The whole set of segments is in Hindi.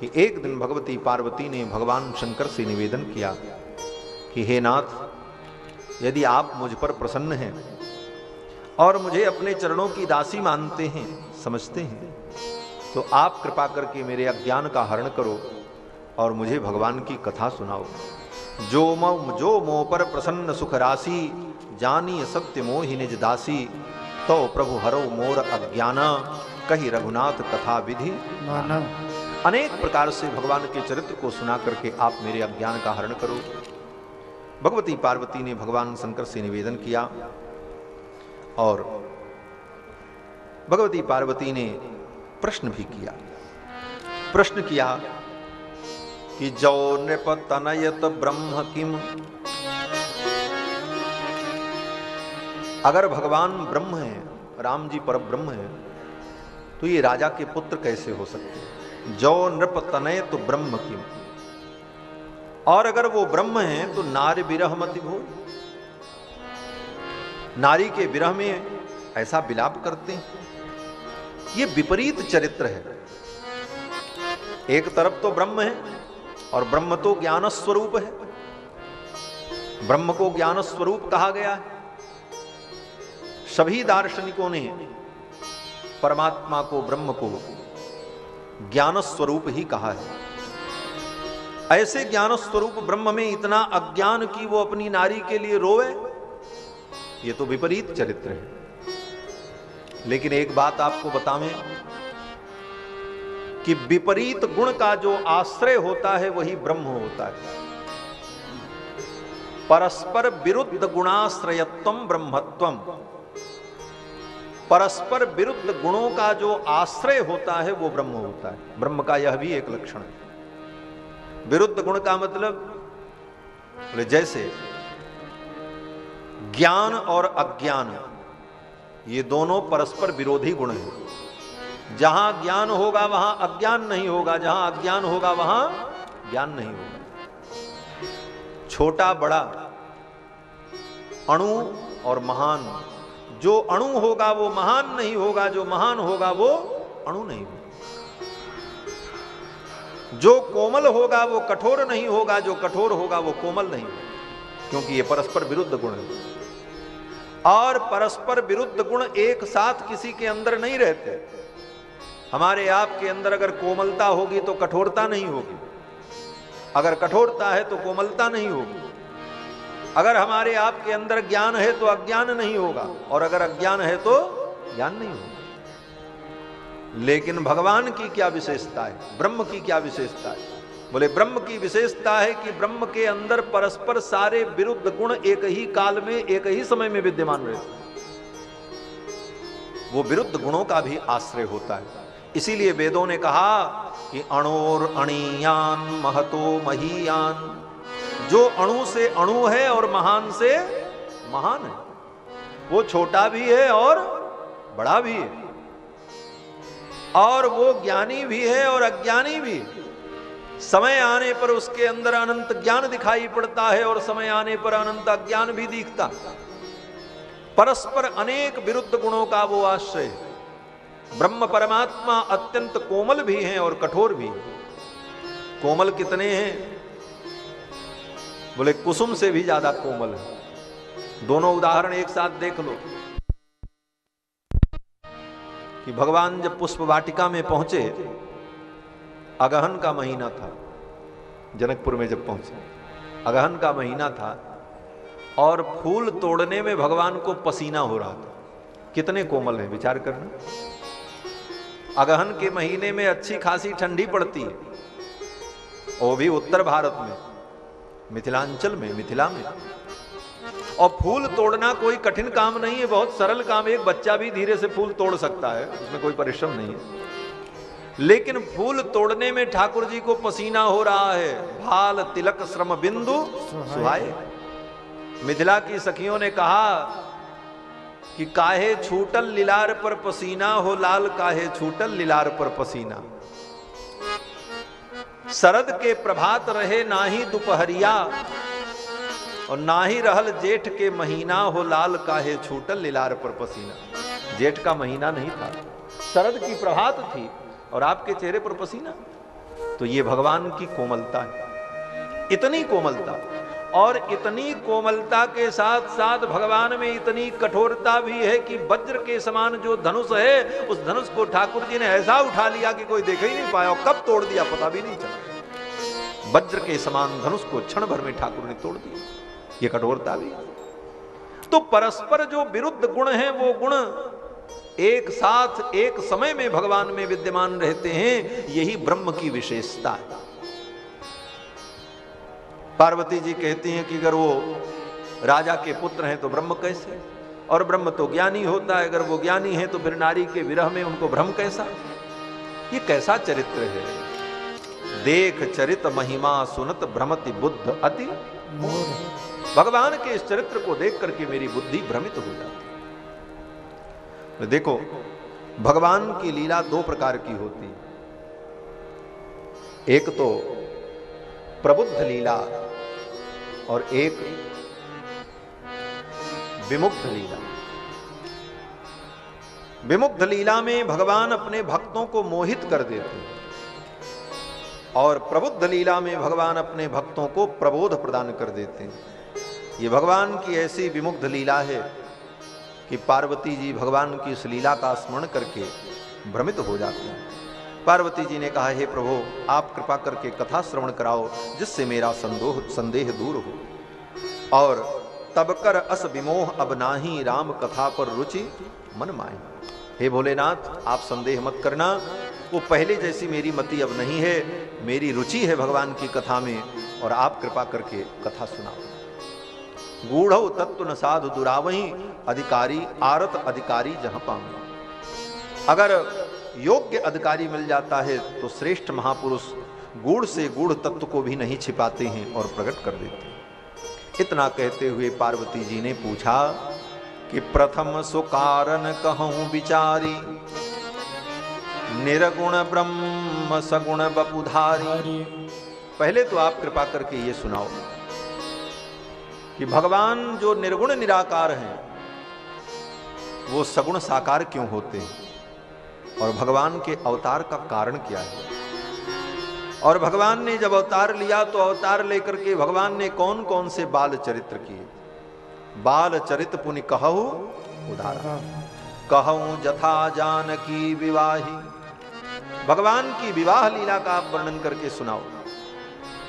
कि एक दिन भगवती पार्वती ने भगवान शंकर से निवेदन किया कि हे नाथ, यदि आप मुझ पर प्रसन्न हैं और मुझे अपने चरणों की दासी मानते हैं, समझते हैं, तो आप कृपा करके मेरे अज्ञान का हरण करो और मुझे भगवान की कथा सुनाओ। जो मोह पर प्रसन्न सुख राशि, जानी सत्य मोहि निज दासी, तो प्रभु हरो मोर अज्ञाना, कही रघुनाथ कथा विधि माना। अनेक प्रकार से भगवान के चरित्र को सुना करके आप मेरे अज्ञान का हरण करो। भगवती पार्वती ने भगवान शंकर से निवेदन किया और भगवती पार्वती ने प्रश्न भी किया। प्रश्न किया कि जो नृप तनयत ब्रह्म किम, अगर भगवान ब्रह्म है, राम जी पर ब्रह्म है, तो ये राजा के पुत्र कैसे हो सकते हैं? जो नृप तनयत ब्रह्म किम, और अगर वो ब्रह्म है तो नारी विरह मति भो, नारी के विरह में ऐसा विलाप करते हैं। ये विपरीत चरित्र है। एक तरफ तो ब्रह्म है और ब्रह्म तो ज्ञान स्वरूप है, ब्रह्म को ज्ञान स्वरूप कहा गया है। सभी दार्शनिकों ने परमात्मा को, ब्रह्म को ज्ञान स्वरूप ही कहा है। ऐसे ज्ञान स्वरूप ब्रह्म में इतना अज्ञान कि वो अपनी नारी के लिए रोए, ये तो विपरीत चरित्र है। लेकिन एक बात आपको बतावें कि विपरीत गुण का जो आश्रय होता है वही ब्रह्म होता है। परस्पर विरुद्ध गुणाश्रयत्वम ब्रह्मत्वम, परस्पर विरुद्ध गुणों का जो आश्रय होता है वो ब्रह्म होता है। ब्रह्म का यह भी एक लक्षण है। विरुद्ध गुण का मतलब जैसे ज्ञान और अज्ञान, ये दोनों परस्पर विरोधी गुण हैं। जहां ज्ञान होगा वहां अज्ञान नहीं होगा, जहां अज्ञान होगा वहां ज्ञान नहीं होगा। छोटा बड़ा, अणु और महान, जो अणु होगा वो महान नहीं होगा, जो महान होगा वो अणु नहीं होगा। जो कोमल होगा वो कठोर नहीं होगा, जो कठोर होगा वो कोमल नहीं होगा, क्योंकि ये परस्पर विरुद्ध गुण है। और परस्पर विरुद्ध गुण एक साथ किसी के अंदर नहीं रहते। हमारे आपके अंदर अगर कोमलता होगी तो कठोरता नहीं होगी, अगर कठोरता है तो कोमलता नहीं होगी। अगर हमारे आपके अंदर ज्ञान है तो अज्ञान नहीं होगा, और अगर अज्ञान है तो ज्ञान नहीं होगा। लेकिन भगवान की क्या विशेषता है, ब्रह्म की क्या विशेषता है? बोले ब्रह्म की विशेषता है कि ब्रह्म के अंदर परस्पर सारे विरुद्ध गुण एक ही काल में, एक ही समय में विद्यमान रहते हैं। वो विरुद्ध गुणों का भी आश्रय होता है। इसीलिए वेदों ने कहा कि अणोर अणीयान महतो महीयान, जो अणु से अणु है और महान से महान है, वो छोटा भी है और बड़ा भी है, और वो ज्ञानी भी है और अज्ञानी भी है। समय आने पर उसके अंदर अनंत ज्ञान दिखाई पड़ता है और समय आने पर अनंत अज्ञान भी दिखता। परस्पर अनेक विरुद्ध गुणों का वो आश्रय है। ब्रह्म परमात्मा अत्यंत कोमल भी हैं और कठोर भी हैं। कोमल कितने हैं? बोले कुसुम से भी ज्यादा कोमल है। दोनों उदाहरण एक साथ देख लो कि भगवान जब पुष्प वाटिका में पहुंचे, अगहन का महीना था, जनकपुर में जब पहुंचे अगहन का महीना था, और फूल तोड़ने में भगवान को पसीना हो रहा था। कितने कोमल है, विचार करना। अगहन के महीने में अच्छी खासी ठंडी पड़ती है, वो भी उत्तर भारत में, मिथिलांचल में, मिथिला में। और फूल तोड़ना कोई कठिन काम नहीं है, बहुत सरल काम है। एक बच्चा भी धीरे से फूल तोड़ सकता है, उसमें कोई परिश्रम नहीं है। लेकिन फूल तोड़ने में ठाकुर जी को पसीना हो रहा है। भाल तिलक श्रम बिंदु सुहाए। मिथिला की सखियों ने कहा कि काहे छूटल लिलार पर पसीना हो लाल, काहे छूटल लिलार पर पसीना। शरद के प्रभात रहे नाही दोपहरिया, और ना ही रहल जेठ के महीना हो लाल, काहे छूटल लिलार पर पसीना। जेठ का महीना नहीं था, शरद की प्रभात थी और आपके चेहरे पर पसीना। तो ये भगवान की कोमलता है, इतनी कोमलता, और इतनी कोमलता के साथ साथ भगवान में इतनी कठोरता भी है कि वज्र के समान जो धनुष है, उस धनुष को ठाकुर जी ने ऐसा उठा लिया कि कोई देख ही नहीं पाया, और कब तोड़ दिया पता भी नहीं चला। वज्र के समान धनुष को क्षण भर में ठाकुर ने तोड़ दिया, ये कठोरता भी। तो परस्पर जो विरुद्ध गुण हैं, वो गुण एक साथ एक समय में भगवान में विद्यमान रहते हैं, यही ब्रह्म की विशेषता है। पार्वती जी कहती हैं कि अगर वो राजा के पुत्र हैं तो ब्रह्म कैसे, और ब्रह्म तो ज्ञानी होता है, अगर वो ज्ञानी है तो फिर नारी के विरह में उनको भ्रम कैसा। ये कैसा चरित्र है। देख चरित महिमा सुनत भ्रमति बुद्ध अति। भगवान के इस चरित्र को देख करके मेरी बुद्धि भ्रमित हो जाती है। देखो, भगवान की लीला दो प्रकार की होती है, एक तो प्रबुद्ध लीला और एक विमुग्ध लीला। विमुग्ध लीला में भगवान अपने भक्तों को मोहित कर देते हैं, और प्रबुद्ध लीला में भगवान अपने भक्तों को प्रबोध प्रदान कर देते हैं। ये भगवान की ऐसी विमुग्ध लीला है कि पार्वती जी भगवान की इस लीला का स्मरण करके भ्रमित हो जाते हैं। पार्वती जी ने कहा, हे प्रभु, आप कृपा करके कथा श्रवण कराओ, जिससे मेरा संदेह दूर हो। और तब कर अस विमोह अब नाही, राम कथा पर रुचि मन माही। हे भोलेनाथ, आप संदेह मत करना, वो पहले जैसी मेरी मति अब नहीं है, मेरी रुचि है भगवान की कथा में, और आप कृपा करके कथा सुनाओ। गूढ़ तत्व न साधु दुरावही, अधिकारी आरत अधिकारी जहां पाऊं। अगर योग्य अधिकारी मिल जाता है तो श्रेष्ठ महापुरुष गूढ़ से गूढ़ तत्व को भी नहीं छिपाते हैं और प्रकट कर देते हैं। इतना कहते हुए पार्वती जी ने पूछा कि प्रथम सो कारण कहूं विचारी, निर्गुण ब्रह्म सगुण बपुधारी। पहले तो आप कृपा करके ये सुनाओ कि भगवान जो निर्गुण निराकार हैं, वो सगुण साकार क्यों होते हैं, और भगवान के अवतार का कारण क्या है। और भगवान ने जब अवतार लिया तो अवतार लेकर के भगवान ने कौन कौन से बाल चरित्र किए। बाल चरित पुनि कहु उदाहरण, कहूं जथा जानकी विवाही। भगवान की विवाह लीला का आप वर्णन करके सुनाओ।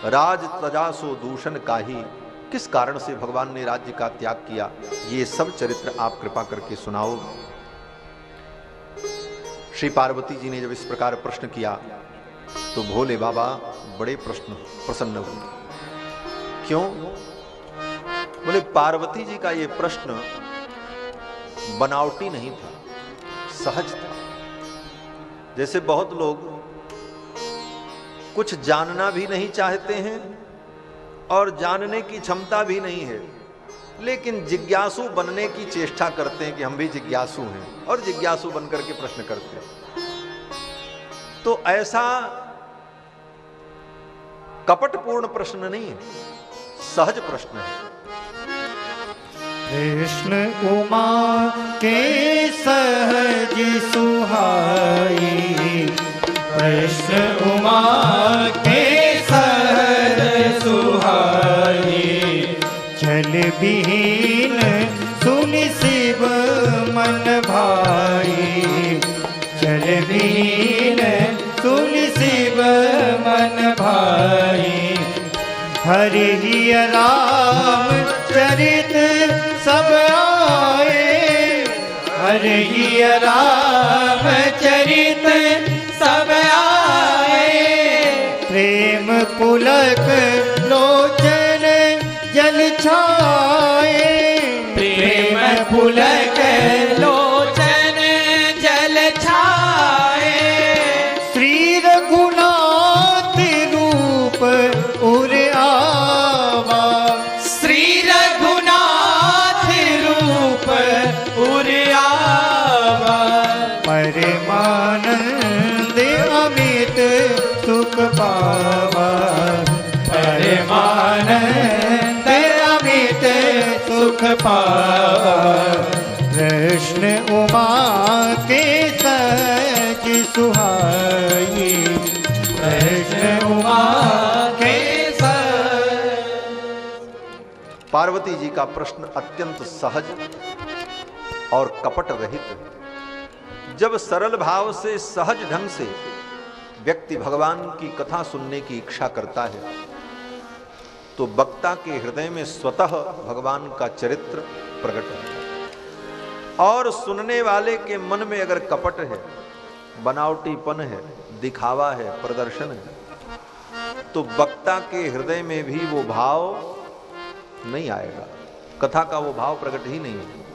राज तजा सो दूषण काही, किस कारण से भगवान ने राज्य का त्याग किया, ये सब चरित्र आप कृपा करके सुनाओ। श्री पार्वती जी ने जब इस प्रकार प्रश्न किया तो भोले बाबा बड़े प्रसन्न हुए। क्यों? बोले, पार्वती जी का ये प्रश्न बनावटी नहीं था, सहज था। जैसे बहुत लोग कुछ जानना भी नहीं चाहते हैं और जानने की क्षमता भी नहीं है, लेकिन जिज्ञासु बनने की चेष्टा करते हैं कि हम भी जिज्ञासु हैं, और जिज्ञासु बनकर के प्रश्न करते हैं। तो ऐसा कपटपूर्ण प्रश्न नहीं है, सहज प्रश्न है। कृष्ण उमा के सहज सुहाई, कृष्ण उमा के सहज सुहाई। चल विहीन सुनि शिव मन भाई, चल विहीन सुनि शिव मन भाई। हरि राम चरित सब आए, हरि राम चरित सब आए। प्रेम पुलक लोचन जल छाए, प्रेम पुलक लोचन जल छाए। श्री रघुनाथ रूप उर आवा, श्री रघुनाथ रूप उर आवा। परमानंद अमित सुख पावा, परमानंद अमित सुख पावा। कृष्ण उमा के सहज सुहाई, कृष्ण उमा के पार्वती जी का प्रश्न अत्यंत सहज और कपट रहित है। जब सरल भाव से सहज ढंग से व्यक्ति भगवान की कथा सुनने की इच्छा करता है तो वक्ता के हृदय में स्वतः भगवान का चरित्र प्रकट है। और सुनने वाले के मन में अगर कपट है, बनावटीपन है, दिखावा है, प्रदर्शन है, तो वक्ता के हृदय में भी वो भाव नहीं आएगा, कथा का वो भाव प्रकट ही नहीं है।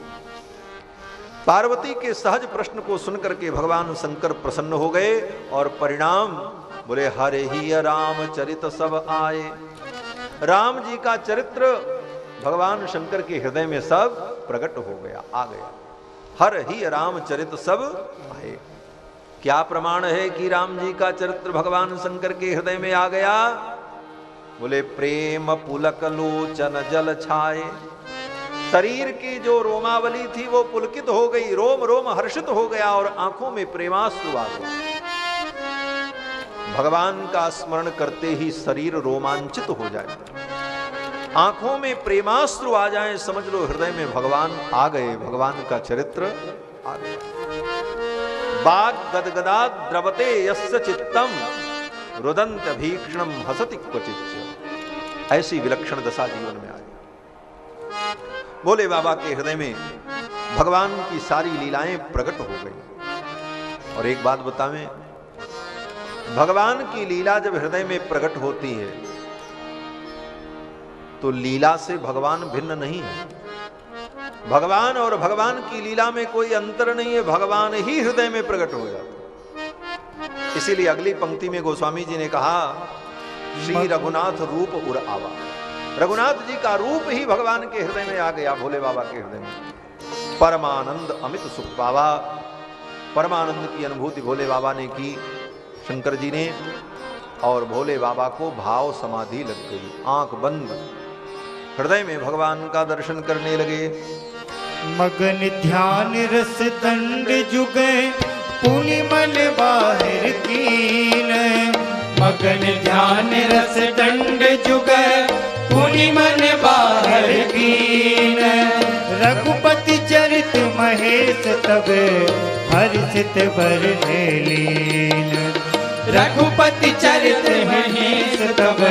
पार्वती के सहज प्रश्न को सुनकर के भगवान शंकर प्रसन्न हो गए और परिणाम बोले हरे ही रामचरित सब आए। राम जी का चरित्र भगवान शंकर के हृदय में सब प्रकट हो गया, आ गया। हर ही रामचरित सब आए। क्या प्रमाण है कि राम जी का चरित्र भगवान शंकर के हृदय में आ गया? बोले प्रेम पुलक लोचन जल छाए। शरीर की जो रोमावली थी वो पुलकित हो गई, रोम रोम हर्षित हो गया और आंखों में प्रेमाश्रु आ गया। भगवान का स्मरण करते ही शरीर रोमांचित हो जाए, आंखों में प्रेमाश्रु आ जाए, समझ लो हृदय में भगवान आ गए, भगवान का चरित्र आ गया। बाग गदगदा द्रवते यस्य चित्तम रुदंत भीक्षणम हसति क्वचित्। ऐसी विलक्षण दशा जीवन में आई। भोले बाबा के हृदय में भगवान की सारी लीलाएं प्रकट हो गई। और एक बात बतावें, भगवान की लीला जब हृदय में प्रकट होती है तो लीला से भगवान भिन्न नहीं है। भगवान और भगवान की लीला में कोई अंतर नहीं है, भगवान ही हृदय में प्रकट हो जाता। इसीलिए अगली पंक्ति में गोस्वामी जी ने कहा श्री रघुनाथ रूप उर आवा। रघुनाथ जी का रूप ही भगवान के हृदय में आ गया, भोले बाबा के हृदय में। परमानंद अमित सुख पावा। परमानंद की अनुभूति भोले बाबा ने की, शंकर जी ने, और भोले बाबा को भाव समाधि लग गई। आंख बंद, हृदय में भगवान का दर्शन करने लगे। मगन ध्यान रस दंड जुगे पुनि मन बाहर कीन। मगन ध्यान रस दंड जुगे पुनि मन बाहर कीन। रघुपति चरित महेश तब हर्षित बरने लीन। रघुपति चरित महेश तब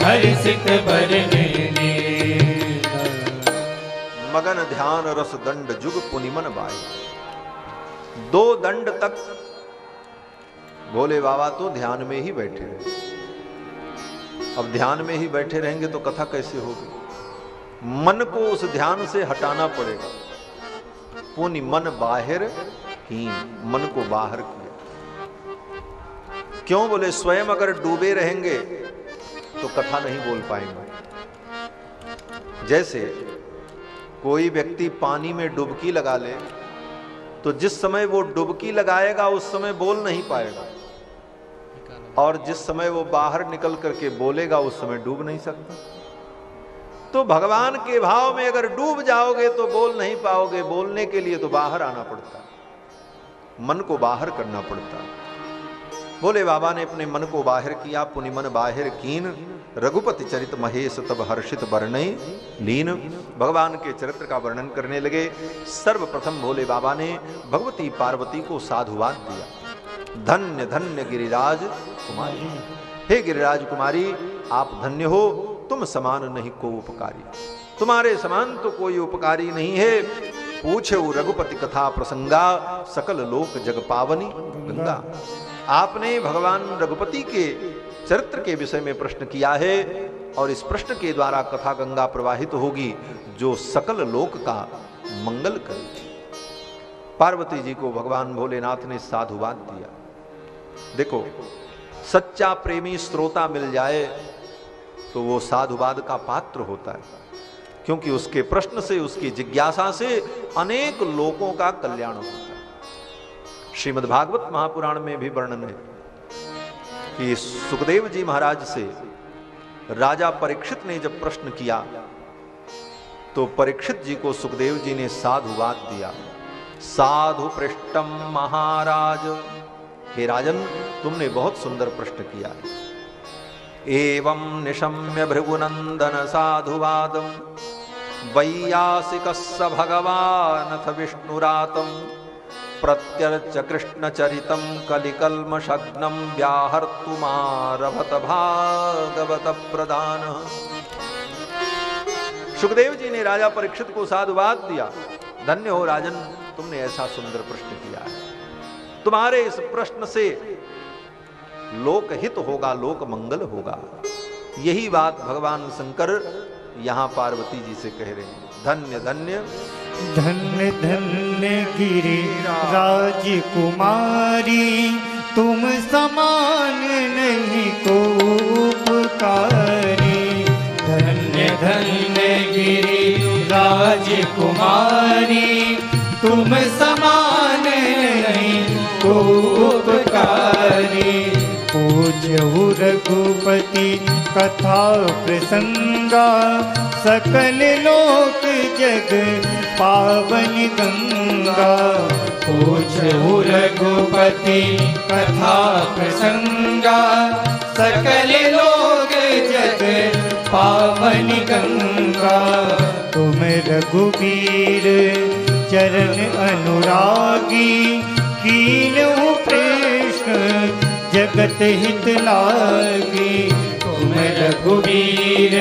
हर्षित बरने लीन। मगन ध्यान रस दंड जुग पुनि मन बाई। 2 दंड तक भोले बाबा तो ध्यान में ही बैठे रहे। अब ध्यान में ही बैठे रहेंगे तो कथा कैसे होगी? मन को उस ध्यान से हटाना पड़ेगा। पुनि मन बाहर हीन, मन को बाहर किया। क्यों? बोले स्वयं अगर डूबे रहेंगे तो कथा नहीं बोल पाएंगे। जैसे कोई व्यक्ति पानी में डुबकी लगा ले तो जिस समय वो डुबकी लगाएगा उस समय बोल नहीं पाएगा, और जिस समय वो बाहर निकल करके बोलेगा उस समय डूब नहीं सकता। तो भगवान के भाव में अगर डूब जाओगे तो बोल नहीं पाओगे। बोलने के लिए तो बाहर आना पड़ता, मन को बाहर करना पड़ता। भोले बाबा ने अपने मन को बाहर किया। पुनि मन बाहर कीन। रघुपति चरित महेश तब हर्षित बरनई लीन। भगवान के चरित्र का वर्णन करने लगे। सर्वप्रथम भोले बाबा ने भगवती पार्वती को साधुवाद दिया। धन्य धन्य गिरिराज कुमारी। हे गिरिराज कुमारी, आप धन्य हो, तुम समान नहीं को उपकारी। तुम्हारे समान तो कोई उपकारी नहीं है। पूछे रघुपति कथा प्रसंगा सकल लोक जग पावनी गंगा। आपने भगवान रघुपति के चरित्र के विषय में प्रश्न किया है और इस प्रश्न के द्वारा कथा गंगा प्रवाहित होगी जो सकल लोक का मंगल करेगी। पार्वती जी को भगवान भोलेनाथ ने साधुवाद दिया। देखो, सच्चा प्रेमी श्रोता मिल जाए तो वो साधुवाद का पात्र होता है, क्योंकि उसके प्रश्न से, उसकी जिज्ञासा से अनेक लोगों का कल्याण होता है। श्रीमद्भागवत महापुराण में भी वर्णन है कि सुखदेव जी महाराज से राजा परीक्षित ने जब प्रश्न किया तो परीक्षित जी को सुखदेव जी ने साधुवाद दिया। साधु पृष्ठम महाराज हे राजन, तुमने बहुत सुंदर प्रश्न किया। एवं निशम्य भृगुनंदन साधुवादम वैयासिकस्य भगवानथ विष्णुरातं प्रत्यर्च कृष्णचरितं कलिकल्मषग्नं व्याहर्तुमारभत भागवत प्रदान। सुखदेव जी ने राजा परीक्षित को साधुवाद दिया। धन्य हो राजन, तुमने ऐसा सुंदर प्रश्न किया है। तुम्हारे इस प्रश्न से लोकहित होगा, लोक मंगल होगा। यही बात भगवान शंकर यहां पार्वती जी से कह रहे हैं। धन्य धन्य धन्य धन्य गिरिराजकुमारी, तुम समान नहीं को उपकारी। धन्य धन्य गिरिराजकुमारी, तुम समान नहीं को उपकारी। पूज्यहु रघुपति कथा प्रसंगा, सकल लोक जग पावन गंगा। पूज्यहु रघुपति कथा प्रसंगा, सकल लोक जग पावन गंगा। तुम रघुवीर चरण अनुरागी, कीन्हु प्रश्न जगत हित लागी। तुम रघुवीर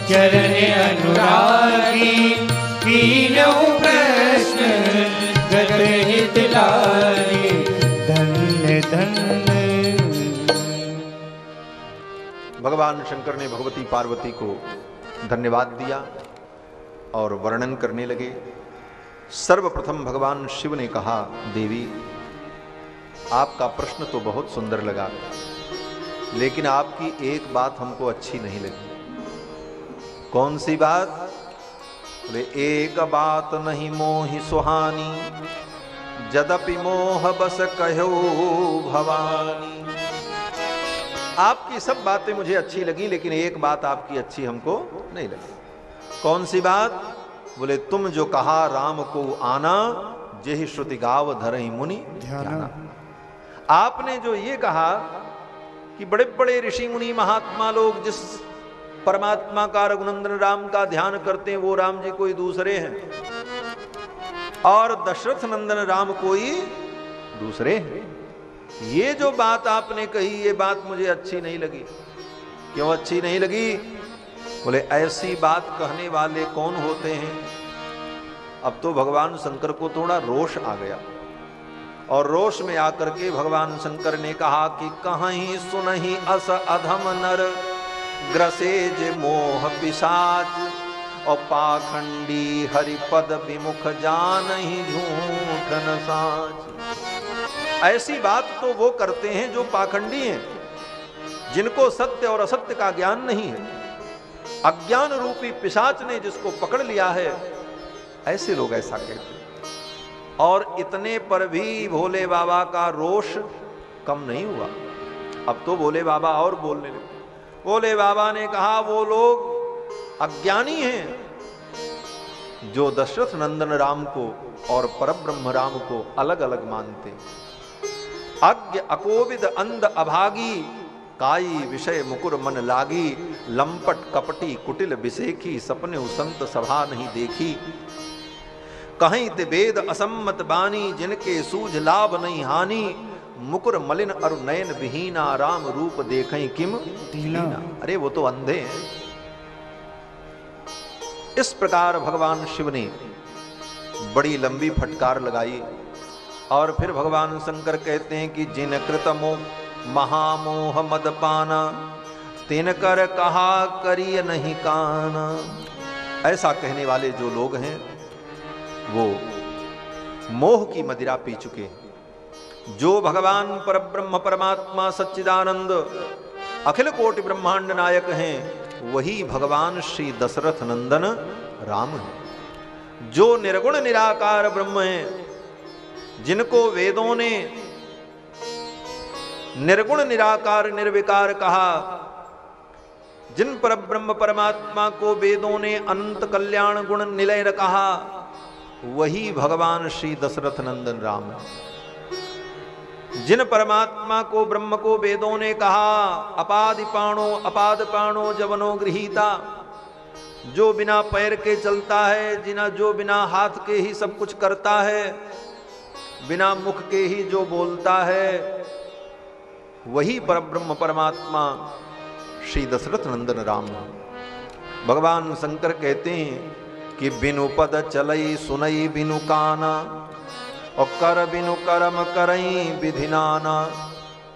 चरण अनुरागी, कीन्हु प्रश्न जगत हित लागी। धन्य धन्य। भगवान शंकर ने भगवती पार्वती को धन्यवाद दिया और वर्णन करने लगे। सर्वप्रथम भगवान शिव ने कहा, देवी आपका प्रश्न तो बहुत सुंदर लगा, लेकिन आपकी एक बात हमको अच्छी नहीं लगी। कौन सी बात? बोले, एक बात नहीं मोहि सुहानी, जदपि मोह बस कहो भवानी। आपकी सब बातें मुझे अच्छी लगी, लेकिन एक बात आपकी अच्छी हमको नहीं लगी। कौन सी बात? बोले, तुम जो कहा राम को आना, जेहि श्रुति गाव धरहि मुनि ध्याना। आपने जो ये कहा कि बड़े बड़े ऋषि मुनि महात्मा लोग जिस परमात्मा का रघुनंदन राम का ध्यान करते हैं, वो राम जी कोई दूसरे हैं, और दशरथ नंदन राम कोई दूसरे हैं। ये जो बात आपने कही, ये बात मुझे अच्छी नहीं लगी। क्यों अच्छी नहीं लगी? बोले, ऐसी बात कहने वाले कौन होते हैं? अब तो भगवान शंकर को थोड़ा रोष आ गया, और रोष में आकर के भगवान शंकर ने कहा कि कहीं सुनहि अस अधम नर, ग्रसे जे मोह पिशाच, और पाखंडी हरिपद विमुख जानहि झूठ न साच। ऐसी बात तो वो करते हैं जो पाखंडी हैं, जिनको सत्य और असत्य का ज्ञान नहीं है। अज्ञान रूपी पिशाच ने जिसको पकड़ लिया है, ऐसे लोग ऐसा कहते हैं। और इतने पर भी भोले बाबा का रोष कम नहीं हुआ। अब तो भोले बाबा और बोलने लगे। भोले बाबा ने कहा, वो लोग अज्ञानी हैं जो दशरथ नंदन राम को और परब्रह्म राम को अलग अलग मानते। अज्ञ अकोविद अंध अभागी, काई विषय मुकुर मन लागी, लंपट कपटी कुटिल बिसेखी, सपने संत सभा नहीं देखी। कहीं ते वेद असम्मत बानी, जिनके सूझ लाभ नहीं हानि, मुकुर मलिन अरु नयन विहीना, राम रूप देखें किम दीना। अरे वो तो अंधे हैं। इस प्रकार भगवान शिव ने बड़ी लंबी फटकार लगाई, और फिर भगवान शंकर कहते हैं कि जिन कृतमो महामोह मदपाना, तिन कर कहा करिय नहीं काना। ऐसा कहने वाले जो लोग हैं, वो मोह की मदिरा पी चुके हैं। जो भगवान परब्रह्म परमात्मा सच्चिदानंद अखिल कोटि ब्रह्मांड नायक हैं, वही भगवान श्री दशरथ नंदन राम हैं। जो निर्गुण निराकार ब्रह्म हैं, जिनको वेदों ने निर्गुण निराकार निर्विकार कहा, जिन परब्रह्म परमात्मा को वेदों ने अनंत कल्याण गुण निलय कहा, वही भगवान श्री दशरथ नंदन राम है। जिन परमात्मा को, ब्रह्म को वेदों ने कहा अपाद पाणो जवनो गृहीता, जो बिना पैर के चलता है, जो बिना हाथ के ही सब कुछ करता है, बिना मुख के ही जो बोलता है, वही परब्रह्म परमात्मा श्री दशरथ नंदन राम। भगवान शंकर कहते हैं कि बिनु पद चलई सुनई बिनु काना, और कर बिनु कर्म करई विधि नाना,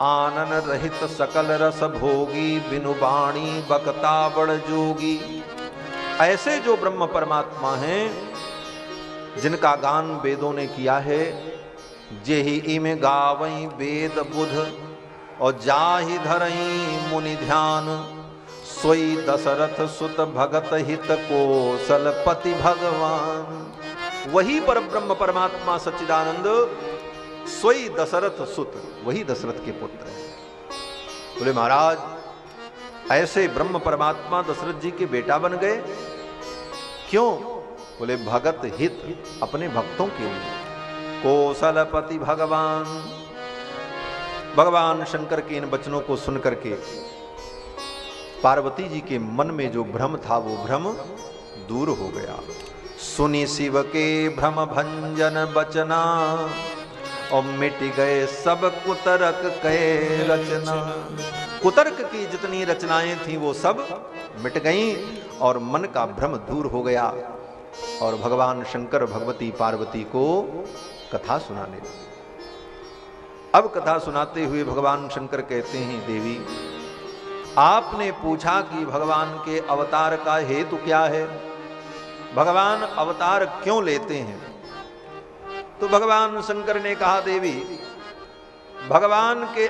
आनन रहित सकल रस भोगी, बिनु बाणी बकता बड़ जोगी। ऐसे जो ब्रह्म परमात्मा हैं, जिनका गान वेदों ने किया है, जेहि इमे गावई वेद बुध, और जाहि धरई मुनि ध्यान, सोई दशरथ सुत भगत हित कौशलपति भगवान। वही परब्रह्म परमात्मा सच्चिदानंद सोई दशरथ सुत, वही दशरथ के पुत्र है। बोले महाराज, ऐसे ब्रह्म परमात्मा दशरथ जी के बेटा बन गए, क्यों? बोले भगत हित, अपने भक्तों के लिए। कौशलपति भगवान। भगवान शंकर के इन वचनों को सुनकर के पार्वती जी के मन में जो भ्रम था, वो भ्रम दूर हो गया। सुनी शिव के भ्रम भंजन बचना, और मिट गए सब कुतर्क के रचना। कुतर्क की जितनी रचनाएं थी वो सब मिट गईं, और मन का भ्रम दूर हो गया। और भगवान शंकर भगवती पार्वती को कथा सुनाने लगे। अब कथा सुनाते हुए भगवान शंकर कहते हैं, देवी आपने पूछा कि भगवान के अवतार का हेतु क्या है, भगवान अवतार क्यों लेते हैं? तो भगवान शंकर ने कहा, देवी भगवान के